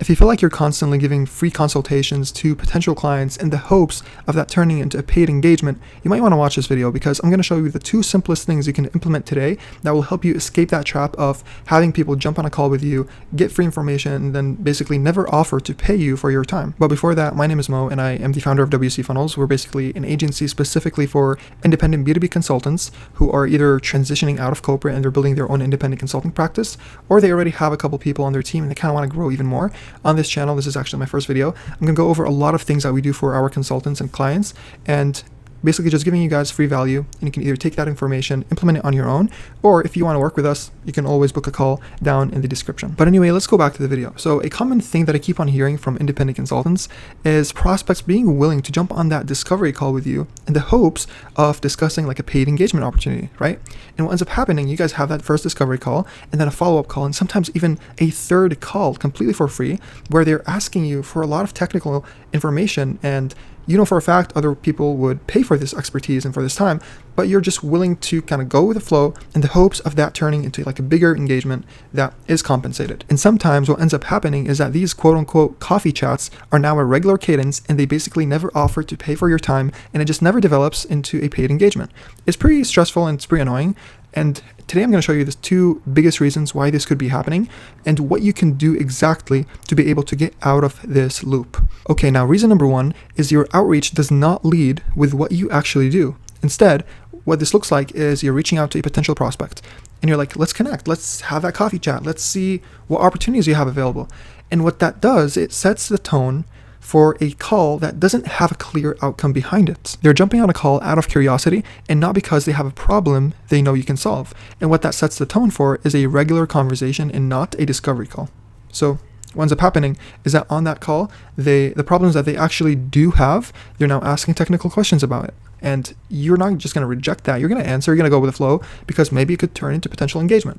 If you feel like you're constantly giving free consultations to potential clients in the hopes of that turning into a paid engagement, you might want to watch this video, because I'm going to show you the 2 simplest things you can implement today that will help you escape that trap of having people jump on a call with you, get free information, and then basically never offer to pay you for your time. But before that, my name is Mo, and I am the founder of WC Funnels. We're basically an agency specifically for independent B2B consultants who are either transitioning out of corporate and they're building their own independent consulting practice, or they already have a couple people on their team and they kind of want to grow even more. On this channel, this is actually my first video. I'm going to go over a lot of things that we do for our consultants and clients, and basically just giving you guys free value, and you can either take that information, implement it on your own, or if you want to work with us, you can always book a call down in the description. But anyway, let's go back to the video. So a common thing that I keep on hearing from independent consultants is prospects being willing to jump on that discovery call with you in the hopes of discussing like a paid engagement opportunity, right? And what ends up happening, you guys have that first discovery call and then a follow-up call, and sometimes even a third call completely for free, where they're asking you for a lot of technical information, and you know for a fact other people would pay for this expertise and for this time, but you're just willing to kind of go with the flow in the hopes of that turning into like a bigger engagement that is compensated. And sometimes what ends up happening is that these quote unquote coffee chats are now a regular cadence, and they basically never offer to pay for your time, and it just never develops into a paid engagement. It's pretty stressful and it's pretty annoying. And today I'm going to show you the 2 biggest reasons why this could be happening and what you can do exactly to be able to get out of this loop. Okay, now reason number 1 is your outreach does not lead with what you actually do. Instead, what this looks like is you're reaching out to a potential prospect and you're like, let's connect, let's have that coffee chat, let's see what opportunities you have available. And what that does, it sets the tone for a call that doesn't have a clear outcome behind it. They're jumping on a call out of curiosity and not because they have a problem they know you can solve. And what that sets the tone for is a regular conversation and not a discovery call. So what ends up happening is that on that call, the problems that they actually do have, they're now asking technical questions about it. And you're not just going to reject that. You're going to answer, you're going to go with the flow, because maybe it could turn into potential engagement.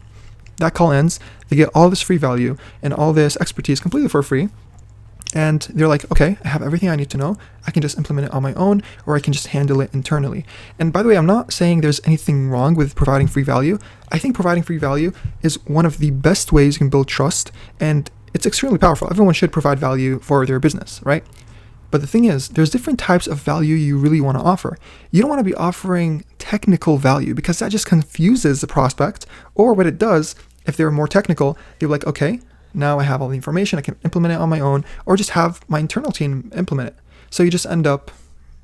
That call ends, they get all this free value and all this expertise completely for free. And they're like, okay, I have everything I need to know. I can just implement it on my own, or I can just handle it internally. And by the way, I'm not saying there's anything wrong with providing free value. I think providing free value is one of the best ways you can build trust, and it's extremely powerful. Everyone should provide value for their business, right? But the thing is, there's different types of value you really want to offer. You don't want to be offering technical value, because that just confuses the prospect. Or what it does, if they're more technical, they're like, okay, now I have all the information, I can implement it on my own, or just have my internal team implement it. So you just end up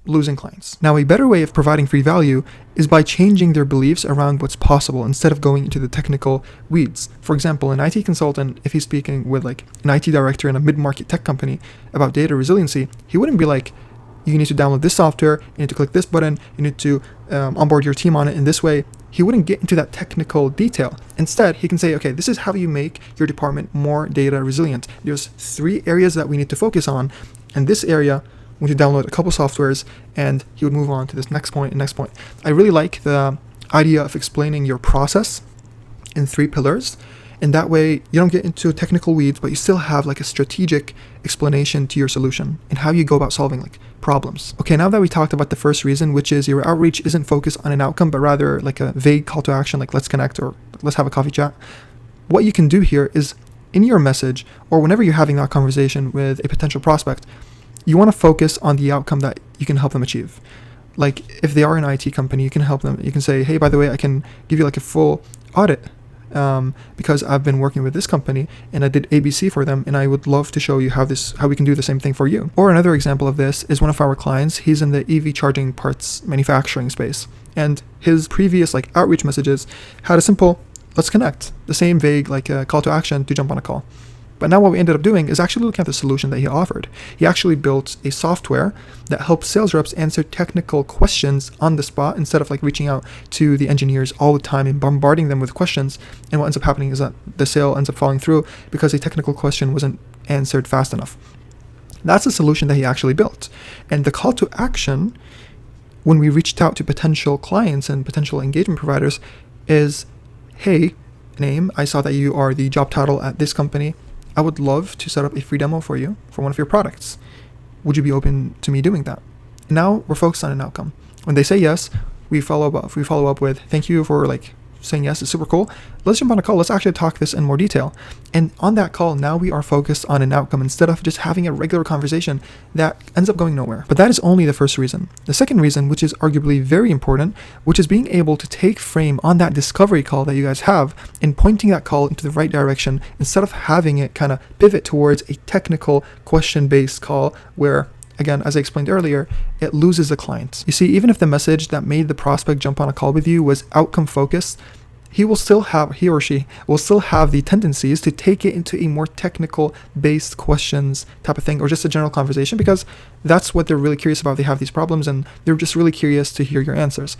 losing clients. Now, a better way of providing free value is by changing their beliefs around what's possible instead of going into the technical weeds. For example, an IT consultant, if he's speaking with like an IT director in a mid-market tech company about data resiliency, he wouldn't be like, you need to download this software, you need to click this button, you need to onboard your team on it in this way. He wouldn't get into that technical detail. Instead, he can say, okay, this is how you make your department more data resilient. There's 3 areas that we need to focus on. And this area, we need to download a couple softwares, and he would move on to this next point and next point. I really like the idea of explaining your process in 3 pillars. And that way you don't get into technical weeds, but you still have like a strategic explanation to your solution and how you go about solving like problems. Okay, now that we talked about the first reason, which is your outreach isn't focused on an outcome, but rather like a vague call to action, like let's connect or let's have a coffee chat. What you can do here is in your message, or whenever you're having that conversation with a potential prospect, you want to focus on the outcome that you can help them achieve. Like if they are an IT company, you can help them. You can say, hey, by the way, I can give you like a full audit because I've been working with this company and I did ABC for them, and I would love to show you how we can do the same thing for you. Or another example of this is one of our clients. He's in the EV charging parts manufacturing space, and his previous like outreach messages had a simple let's connect, the same vague like call to action to jump on a call. But now what we ended up doing is actually looking at the solution that he offered. He actually built a software that helps sales reps answer technical questions on the spot instead of like reaching out to the engineers all the time and bombarding them with questions. And what ends up happening is that the sale ends up falling through because a technical question wasn't answered fast enough. That's a solution that he actually built. And the call to action, when we reached out to potential clients and potential engagement providers, is, hey, name, I saw that you are the job title at this company. I would love to set up a free demo for you for one of your products. Would you be open to me doing that? Now we're focused on an outcome. When they say yes, we follow up with thank you for like saying yes is super cool. Let's jump on a call. Let's actually talk this in more detail. And on that call, now we are focused on an outcome instead of just having a regular conversation that ends up going nowhere. But that is only the first reason. The second reason, which is arguably very important, which is being able to take frame on that discovery call that you guys have and pointing that call into the right direction instead of having it kind of pivot towards a technical question-based call where, again, as I explained earlier, it loses the client. You see, even if the message that made the prospect jump on a call with you was outcome focused, he or she will still have the tendencies to take it into a more technical based questions type of thing, or just a general conversation, because that's what they're really curious about. They have these problems and they're just really curious to hear your answers.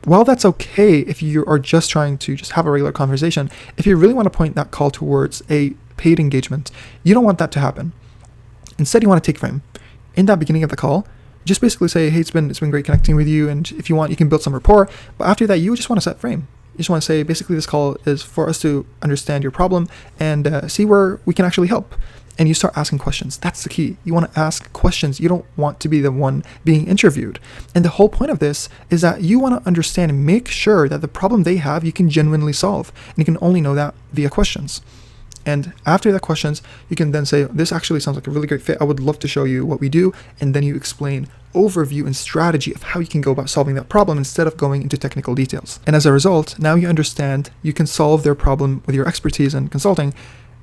While that's okay if you are just trying to just have a regular conversation, if you really want to point that call towards a paid engagement, you don't want that to happen. Instead, you want to take frame. In that beginning of the call, just basically say, hey, it's been great connecting with you, and if you want, you can build some rapport. But after that, you just want to set frame. You just want to say, basically, this call is for us to understand your problem and see where we can actually help. And you start asking questions. That's the key. You want to ask questions. You don't want to be the one being interviewed. And the whole point of this is that you want to understand and make sure that the problem they have, you can genuinely solve. And you can only know that via questions. And after the questions, you can then say, this actually sounds like a really great fit. I would love to show you what we do. And then you explain overview and strategy of how you can go about solving that problem instead of going into technical details. And as a result, now you understand you can solve their problem with your expertise in consulting.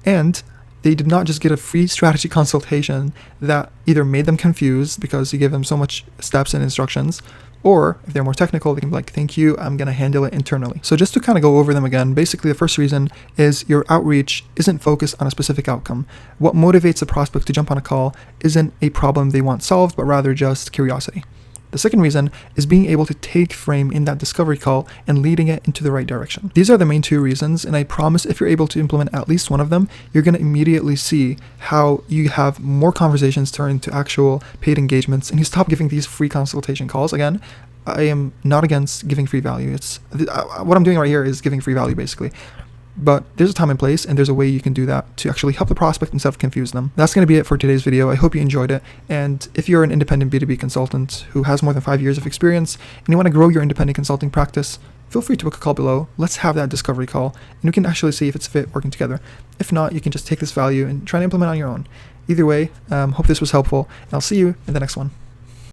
And they did not just get a free strategy consultation that either made them confused because you gave them so much steps and instructions, or if they're more technical, they can be like, thank you, I'm going to handle it internally. So just to kind of go over them again, basically the first reason is your outreach isn't focused on a specific outcome. What motivates a prospect to jump on a call isn't a problem they want solved, but rather just curiosity. The second reason is being able to take frame in that discovery call and leading it into the right direction. These are the main two reasons, and I promise if you're able to implement at least one of them, you're going to immediately see how you have more conversations turn into actual paid engagements, and you stop giving these free consultation calls. Again, I am not against giving free value. It's what I'm doing right here is giving free value basically. But there's a time and place, and there's a way you can do that to actually help the prospect instead of confuse them. That's going to be it for today's video. I hope you enjoyed it. And if you're an independent B2B consultant who has more than 5 years of experience and you want to grow your independent consulting practice, feel free to book a call below. Let's have that discovery call, and we can actually see if it's fit working together. If not, you can just take this value and try to implement on your own. Either way, hope this was helpful, and I'll see you in the next one.